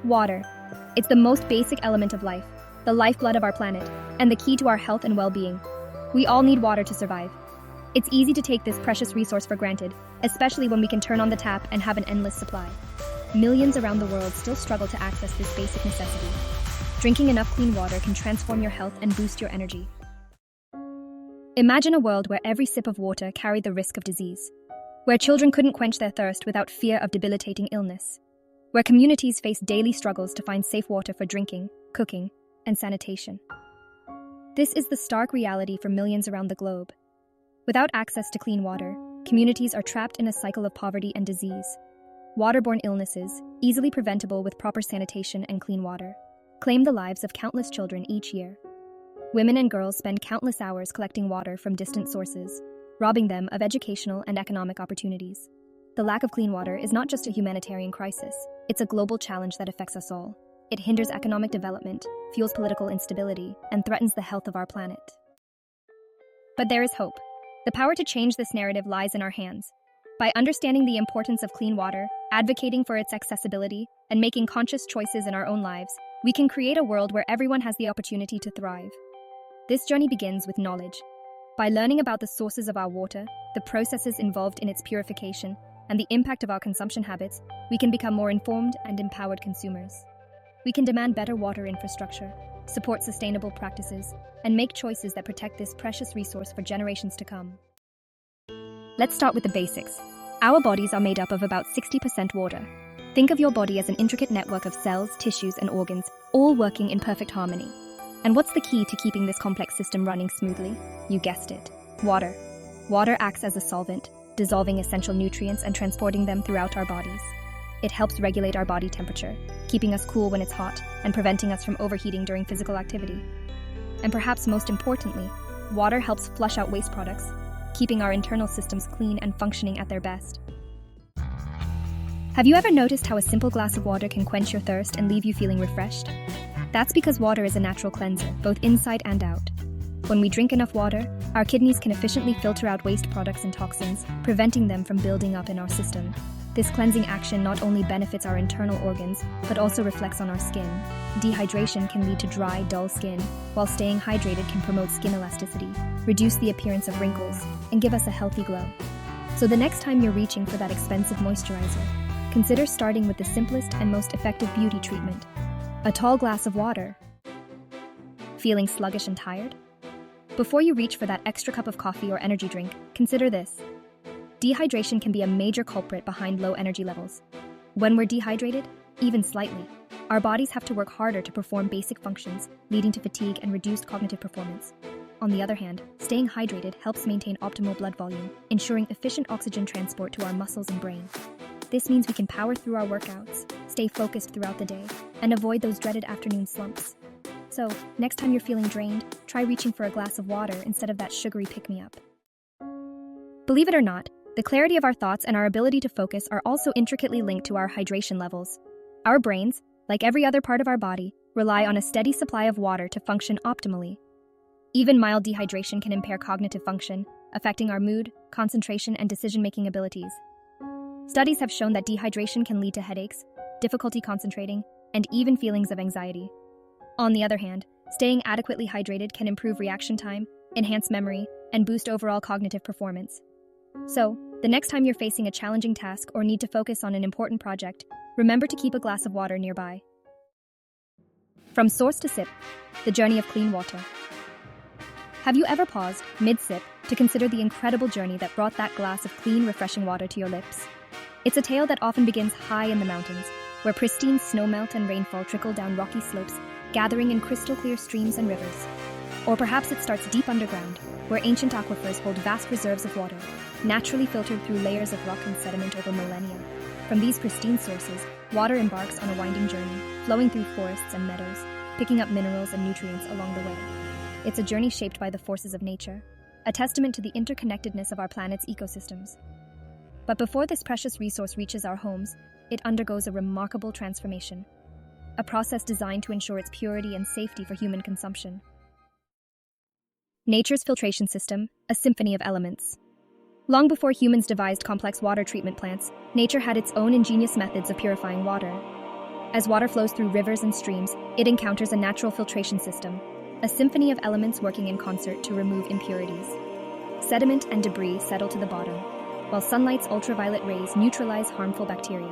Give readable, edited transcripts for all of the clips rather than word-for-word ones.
Water. It's the most basic element of life, the lifeblood of our planet, and the key to our health and well-being. We all need water to survive. It's easy to take this precious resource for granted, especially when we can turn on the tap and have an endless supply. Millions around the world still struggle to access this basic necessity. Drinking enough clean water can transform your health and boost your energy. Imagine a world where every sip of water carried the risk of disease, where children couldn't quench their thirst without fear of debilitating illness, where communities face daily struggles to find safe water for drinking, cooking, and sanitation. This is the stark reality for millions around the globe. Without access to clean water, communities are trapped in a cycle of poverty and disease. Waterborne illnesses, easily preventable with proper sanitation and clean water, claim the lives of countless children each year. Women and girls spend countless hours collecting water from distant sources, robbing them of educational and economic opportunities. The lack of clean water is not just a humanitarian crisis, it's a global challenge that affects us all. It hinders economic development, fuels political instability, and threatens the health of our planet. But there is hope. The power to change this narrative lies in our hands. By understanding the importance of clean water, advocating for its accessibility, and making conscious choices in our own lives, we can create a world where everyone has the opportunity to thrive. This journey begins with knowledge. By learning about the sources of our water, the processes involved in its purification, and the impact of our consumption habits, we can become more informed and empowered consumers. We can demand better water infrastructure, support sustainable practices, and make choices that protect this precious resource for generations to come. Let's start with the basics. Our bodies are made up of about 60% water. Think of your body as an intricate network of cells, tissues, and organs, all working in perfect harmony. And what's the key to keeping this complex system running smoothly? You guessed it. Water. Water acts as a solvent, dissolving essential nutrients and transporting them throughout our bodies. It helps regulate our body temperature, keeping us cool when it's hot, and preventing us from overheating during physical activity. And perhaps most importantly, water helps flush out waste products, keeping our internal systems clean and functioning at their best. Have you ever noticed how a simple glass of water can quench your thirst and leave you feeling refreshed? That's because water is a natural cleanser, both inside and out. When we drink enough water, our kidneys can efficiently filter out waste products and toxins, preventing them from building up in our system. This cleansing action not only benefits our internal organs, but also reflects on our skin. Dehydration can lead to dry, dull skin, while staying hydrated can promote skin elasticity, reduce the appearance of wrinkles, and give us a healthy glow. So the next time you're reaching for that expensive moisturizer, consider starting with the simplest and most effective beauty treatment: a tall glass of water. Feeling sluggish and tired? Before you reach for that extra cup of coffee or energy drink, consider this. Dehydration can be a major culprit behind low energy levels. When we're dehydrated, even slightly, our bodies have to work harder to perform basic functions, leading to fatigue and reduced cognitive performance. On the other hand, staying hydrated helps maintain optimal blood volume, ensuring efficient oxygen transport to our muscles and brain. This means we can power through our workouts, stay focused throughout the day, and avoid those dreaded afternoon slumps. So, next time you're feeling drained, try reaching for a glass of water instead of that sugary pick-me-up. Believe it or not, the clarity of our thoughts and our ability to focus are also intricately linked to our hydration levels. Our brains, like every other part of our body, rely on a steady supply of water to function optimally. Even mild dehydration can impair cognitive function, affecting our mood, concentration, and decision-making abilities. Studies have shown that dehydration can lead to headaches, difficulty concentrating, and even feelings of anxiety. On the other hand, staying adequately hydrated can improve reaction time, enhance memory, and boost overall cognitive performance. So, the next time you're facing a challenging task or need to focus on an important project, remember to keep a glass of water nearby. From source to sip, the journey of clean water. Have you ever paused, mid-sip, to consider the incredible journey that brought that glass of clean, refreshing water to your lips? It's a tale that often begins high in the mountains, where pristine snowmelt and rainfall trickle down rocky slopes, gathering in crystal-clear streams and rivers. Or perhaps it starts deep underground, where ancient aquifers hold vast reserves of water, naturally filtered through layers of rock and sediment over millennia. From these pristine sources, water embarks on a winding journey, flowing through forests and meadows, picking up minerals and nutrients along the way. It's a journey shaped by the forces of nature, a testament to the interconnectedness of our planet's ecosystems. But before this precious resource reaches our homes, it undergoes a remarkable transformation, a process designed to ensure its purity and safety for human consumption. Nature's filtration system, a symphony of elements. Long before humans devised complex water treatment plants, nature had its own ingenious methods of purifying water. As water flows through rivers and streams, it encounters a natural filtration system, a symphony of elements working in concert to remove impurities. Sediment and debris settle to the bottom, while sunlight's ultraviolet rays neutralize harmful bacteria.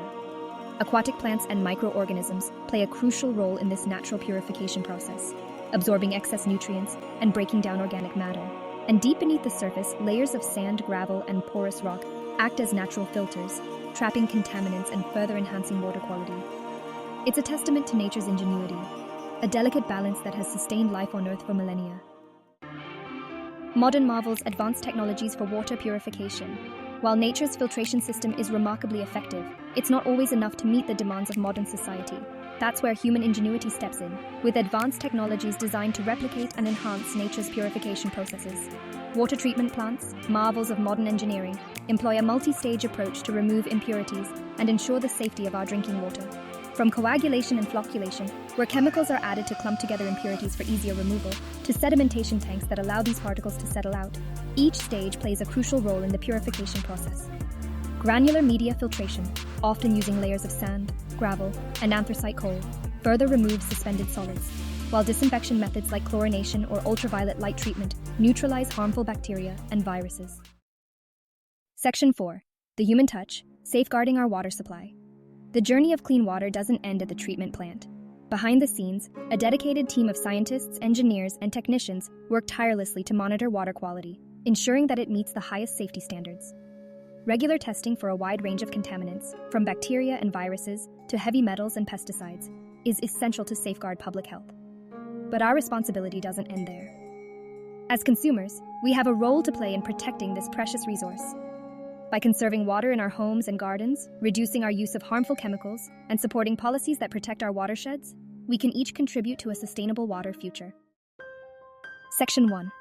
Aquatic plants and microorganisms play a crucial role in this natural purification process, absorbing excess nutrients and breaking down organic matter. And deep beneath the surface, layers of sand, gravel, and porous rock act as natural filters, trapping contaminants and further enhancing water quality. It's a testament to nature's ingenuity, a delicate balance that has sustained life on Earth for millennia. Modern marvels advance technologies for water purification. While nature's filtration system is remarkably effective, it's not always enough to meet the demands of modern society. That's where human ingenuity steps in, with advanced technologies designed to replicate and enhance nature's purification processes. Water treatment plants, marvels of modern engineering, employ a multi-stage approach to remove impurities and ensure the safety of our drinking water. From coagulation and flocculation, where chemicals are added to clump together impurities for easier removal, to sedimentation tanks that allow these particles to settle out, each stage plays a crucial role in the purification process. Granular media filtration, often using layers of sand, gravel, and anthracite coal, further removes suspended solids, while disinfection methods like chlorination or ultraviolet light treatment neutralize harmful bacteria and viruses. Section 4. The human touch, safeguarding our water supply. The journey of clean water doesn't end at the treatment plant. Behind the scenes, a dedicated team of scientists, engineers, and technicians work tirelessly to monitor water quality, ensuring that it meets the highest safety standards. Regular testing for a wide range of contaminants, from bacteria and viruses to heavy metals and pesticides, is essential to safeguard public health. But our responsibility doesn't end there. As consumers, we have a role to play in protecting this precious resource. By conserving water in our homes and gardens, reducing our use of harmful chemicals, and supporting policies that protect our watersheds, we can each contribute to a sustainable water future. Section 1.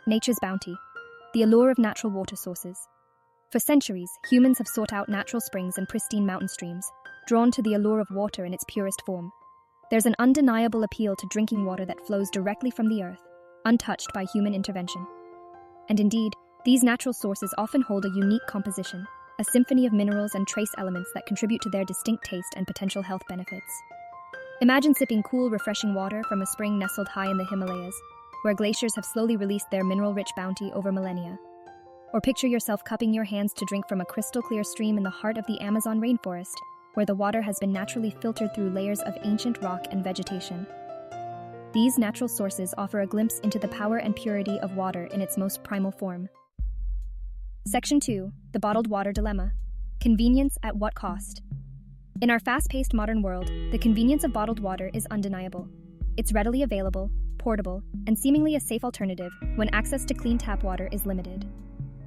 Nature's bounty. The allure of natural water sources. For centuries, humans have sought out natural springs and pristine mountain streams, drawn to the allure of water in its purest form. There's an undeniable appeal to drinking water that flows directly from the earth, untouched by human intervention. And indeed, these natural sources often hold a unique composition, a symphony of minerals and trace elements that contribute to their distinct taste and potential health benefits. Imagine sipping cool, refreshing water from a spring nestled high in the Himalayas, where glaciers have slowly released their mineral-rich bounty over millennia. Or picture yourself cupping your hands to drink from a crystal-clear stream in the heart of the Amazon rainforest, where the water has been naturally filtered through layers of ancient rock and vegetation. These natural sources offer a glimpse into the power and purity of water in its most primal form. Section 2. The bottled water dilemma. Convenience at what cost? In our fast-paced modern world, the convenience of bottled water is undeniable. It's readily available, portable, and seemingly a safe alternative when access to clean tap water is limited.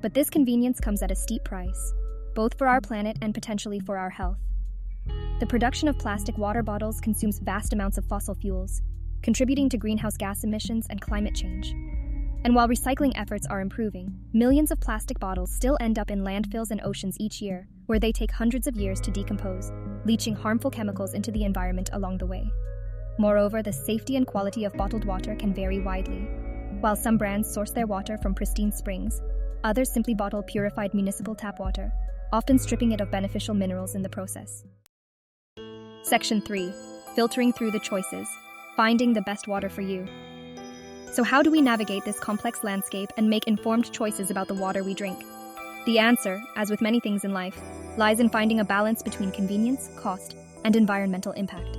But this convenience comes at a steep price, both for our planet and potentially for our health. The production of plastic water bottles consumes vast amounts of fossil fuels, contributing to greenhouse gas emissions and climate change. And while recycling efforts are improving, millions of plastic bottles still end up in landfills and oceans each year, where they take hundreds of years to decompose, leaching harmful chemicals into the environment along the way. Moreover, the safety and quality of bottled water can vary widely. While some brands source their water from pristine springs, others simply bottle purified municipal tap water, often stripping it of beneficial minerals in the process. Section 3. Filtering through the choices. Finding the best water for you. So how do we navigate this complex landscape and make informed choices about the water we drink? The answer, as with many things in life, lies in finding a balance between convenience, cost, and environmental impact.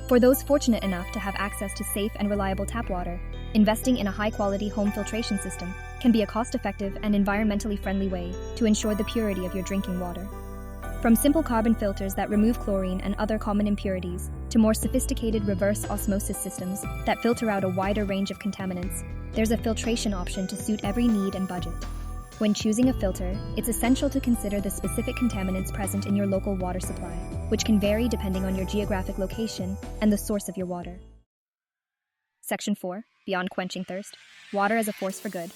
For those fortunate enough to have access to safe and reliable tap water, investing in a high-quality home filtration system can be a cost-effective and environmentally friendly way to ensure the purity of your drinking water. From simple carbon filters that remove chlorine and other common impurities, to more sophisticated reverse osmosis systems that filter out a wider range of contaminants, there's a filtration option to suit every need and budget. When choosing a filter, it's essential to consider the specific contaminants present in your local water supply, which can vary depending on your geographic location and the source of your water. Section 4. Beyond quenching thirst. Water as a force for good.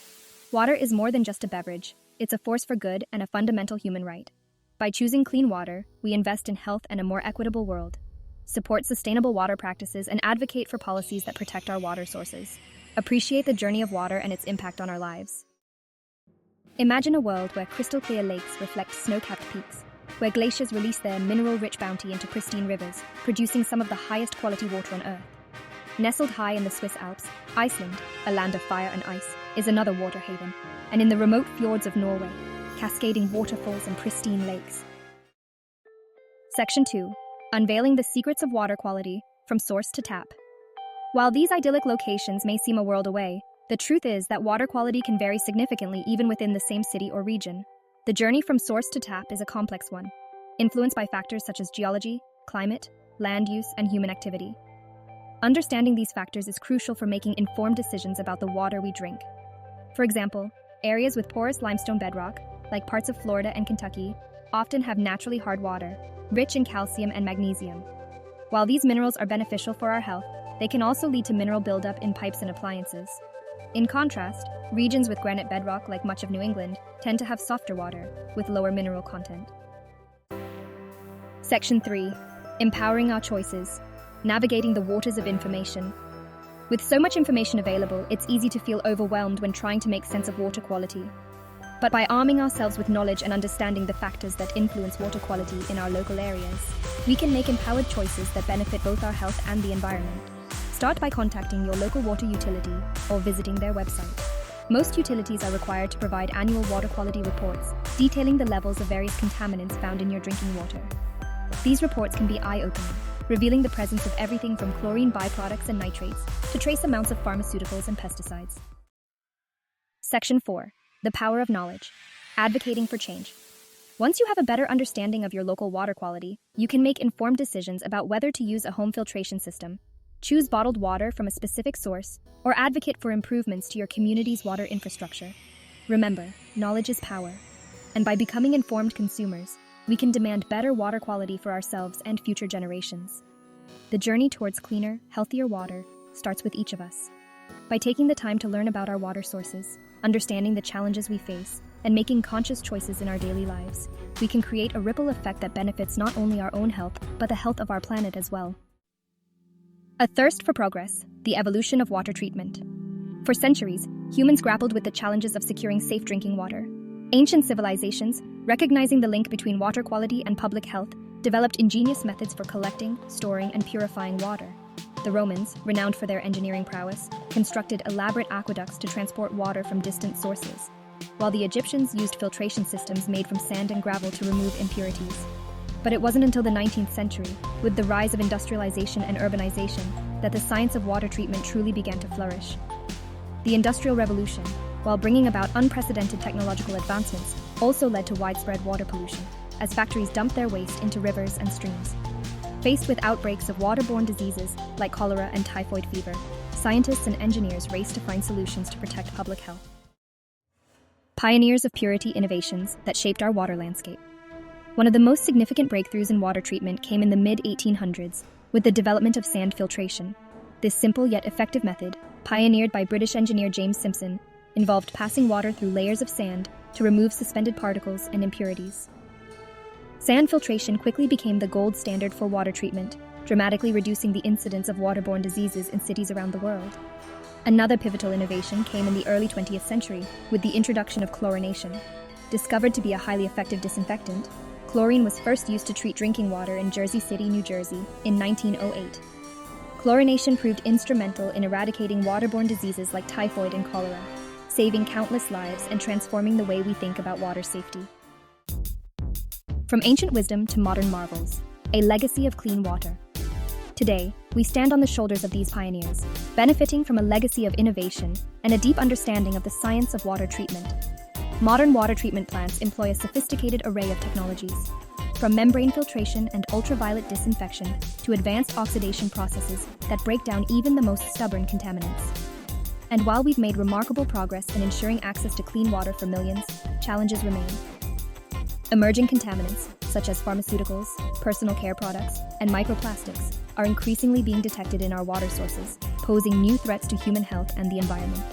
Water is more than just a beverage. It's a force for good and a fundamental human right. By choosing clean water, we invest in health and a more equitable world, support sustainable water practices, and advocate for policies that protect our water sources. Appreciate the journey of water and its impact on our lives. Imagine a world where crystal-clear lakes reflect snow-capped peaks, where glaciers release their mineral-rich bounty into pristine rivers, producing some of the highest quality water on Earth. Nestled high in the Swiss Alps, Iceland, a land of fire and ice, is another water haven, and in the remote fjords of Norway, cascading waterfalls and pristine lakes. Section 2. Unveiling the secrets of water quality, from source to tap. While these idyllic locations may seem a world away, the truth is that water quality can vary significantly even within the same city or region. The journey from source to tap is a complex one, influenced by factors such as geology, climate, land use, and human activity. Understanding these factors is crucial for making informed decisions about the water we drink. For example, areas with porous limestone bedrock, like parts of Florida and Kentucky, often have naturally hard water, rich in calcium and magnesium. While these minerals are beneficial for our health, they can also lead to mineral buildup in pipes and appliances. In contrast, regions with granite bedrock, like much of New England, tend to have softer water, with lower mineral content. Section 3. Empowering our choices. Navigating the waters of information. With so much information available, it's easy to feel overwhelmed when trying to make sense of water quality. But by arming ourselves with knowledge and understanding the factors that influence water quality in our local areas, we can make empowered choices that benefit both our health and the environment. Start by contacting your local water utility or visiting their website. Most utilities are required to provide annual water quality reports, detailing the levels of various contaminants found in your drinking water. These reports can be eye-opening, revealing the presence of everything from chlorine byproducts and nitrates to trace amounts of pharmaceuticals and pesticides. Section 4. The power of knowledge. Advocating for change. Once you have a better understanding of your local water quality, you can make informed decisions about whether to use a home filtration system, choose bottled water from a specific source, or advocate for improvements to your community's water infrastructure. Remember, knowledge is power. And by becoming informed consumers, we can demand better water quality for ourselves and future generations. The journey towards cleaner, healthier water starts with each of us. By taking the time to learn about our water sources, understanding the challenges we face, and making conscious choices in our daily lives, we can create a ripple effect that benefits not only our own health, but the health of our planet as well. A thirst for progress, the evolution of water treatment. For centuries, humans grappled with the challenges of securing safe drinking water. Ancient civilizations, recognizing the link between water quality and public health, developed ingenious methods for collecting, storing, and purifying water. The Romans, renowned for their engineering prowess, constructed elaborate aqueducts to transport water from distant sources, while the Egyptians used filtration systems made from sand and gravel to remove impurities. But it wasn't until the 19th century, with the rise of industrialization and urbanization, that the science of water treatment truly began to flourish. The Industrial Revolution, while bringing about unprecedented technological advancements, also led to widespread water pollution, as factories dumped their waste into rivers and streams. Faced with outbreaks of waterborne diseases like cholera and typhoid fever, scientists and engineers raced to find solutions to protect public health. Pioneers of purity innovations that shaped our water landscape. One of the most significant breakthroughs in water treatment came in the mid-1800s with the development of sand filtration. This simple yet effective method, pioneered by British engineer James Simpson, involved passing water through layers of sand to remove suspended particles and impurities. Sand filtration quickly became the gold standard for water treatment, dramatically reducing the incidence of waterborne diseases in cities around the world. Another pivotal innovation came in the early 20th century with the introduction of chlorination. Discovered to be a highly effective disinfectant, chlorine was first used to treat drinking water in Jersey City, New Jersey, in 1908. Chlorination proved instrumental in eradicating waterborne diseases like typhoid and cholera, saving countless lives and transforming the way we think about water safety. From ancient wisdom to modern marvels, a legacy of clean water. Today, we stand on the shoulders of these pioneers, benefiting from a legacy of innovation and a deep understanding of the science of water treatment. Modern water treatment plants employ a sophisticated array of technologies, from membrane filtration and ultraviolet disinfection to advanced oxidation processes that break down even the most stubborn contaminants. And while we've made remarkable progress in ensuring access to clean water for millions, challenges remain. Emerging contaminants, such as pharmaceuticals, personal care products, and microplastics, are increasingly being detected in our water sources, posing new threats to human health and the environment.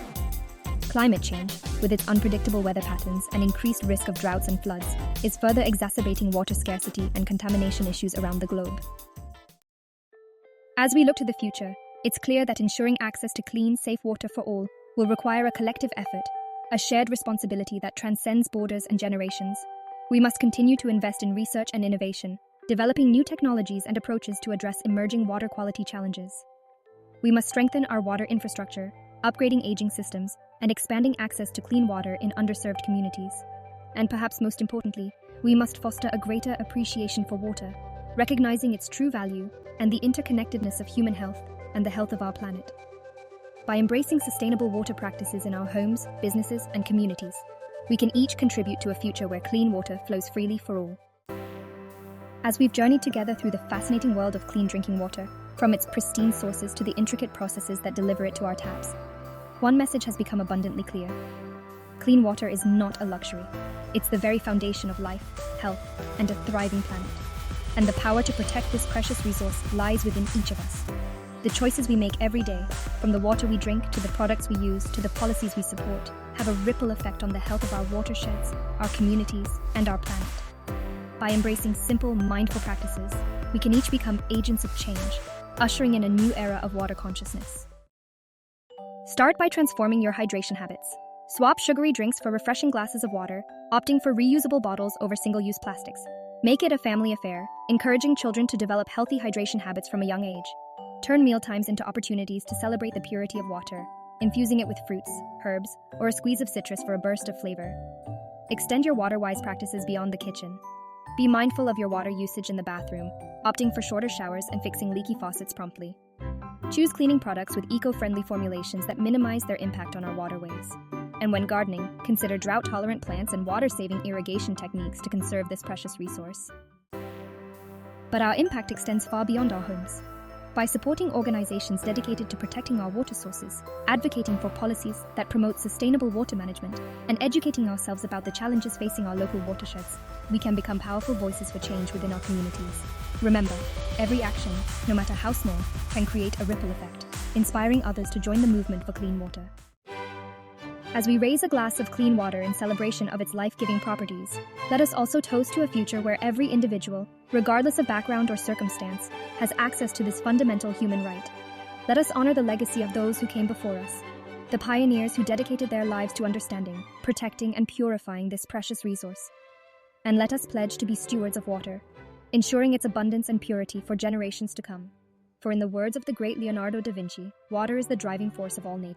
Climate change, with its unpredictable weather patterns and increased risk of droughts and floods, is further exacerbating water scarcity and contamination issues around the globe. As we look to the future, it's clear that ensuring access to clean, safe water for all will require a collective effort, a shared responsibility that transcends borders and generations. We must continue to invest in research and innovation, developing new technologies and approaches to address emerging water quality challenges. We must strengthen our water infrastructure, upgrading aging systems, and expanding access to clean water in underserved communities. And perhaps most importantly, we must foster a greater appreciation for water, recognizing its true value and the interconnectedness of human health and the health of our planet. By embracing sustainable water practices in our homes, businesses, and communities, we can each contribute to a future where clean water flows freely for all. As we've journeyed together through the fascinating world of clean drinking water, from its pristine sources to the intricate processes that deliver it to our taps, one message has become abundantly clear. Clean water is not a luxury. It's the very foundation of life, health, and a thriving planet. And the power to protect this precious resource lies within each of us. The choices we make every day, from the water we drink to the products we use to the policies we support, have a ripple effect on the health of our watersheds, our communities, and our planet. By embracing simple, mindful practices, we can each become agents of change, ushering in a new era of water consciousness. Start by transforming your hydration habits. Swap sugary drinks for refreshing glasses of water, opting for reusable bottles over single-use plastics. Make it a family affair, encouraging children to develop healthy hydration habits from a young age. Turn mealtimes into opportunities to celebrate the purity of water, infusing it with fruits, herbs, or a squeeze of citrus for a burst of flavor. Extend your water-wise practices beyond the kitchen. Be mindful of your water usage in the bathroom, opting for shorter showers and fixing leaky faucets promptly. Choose cleaning products with eco-friendly formulations that minimize their impact on our waterways. And when gardening, consider drought-tolerant plants and water-saving irrigation techniques to conserve this precious resource. But our impact extends far beyond our homes. By supporting organizations dedicated to protecting our water sources, advocating for policies that promote sustainable water management, and educating ourselves about the challenges facing our local watersheds, we can become powerful voices for change within our communities. Remember, every action, no matter how small, can create a ripple effect, inspiring others to join the movement for clean water. As we raise a glass of clean water in celebration of its life-giving properties, let us also toast to a future where every individual, regardless of background or circumstance, has access to this fundamental human right. Let us honor the legacy of those who came before us, the pioneers who dedicated their lives to understanding, protecting, and purifying this precious resource. And let us pledge to be stewards of water, ensuring its abundance and purity for generations to come. For in the words of the great Leonardo da Vinci, water is the driving force of all nature.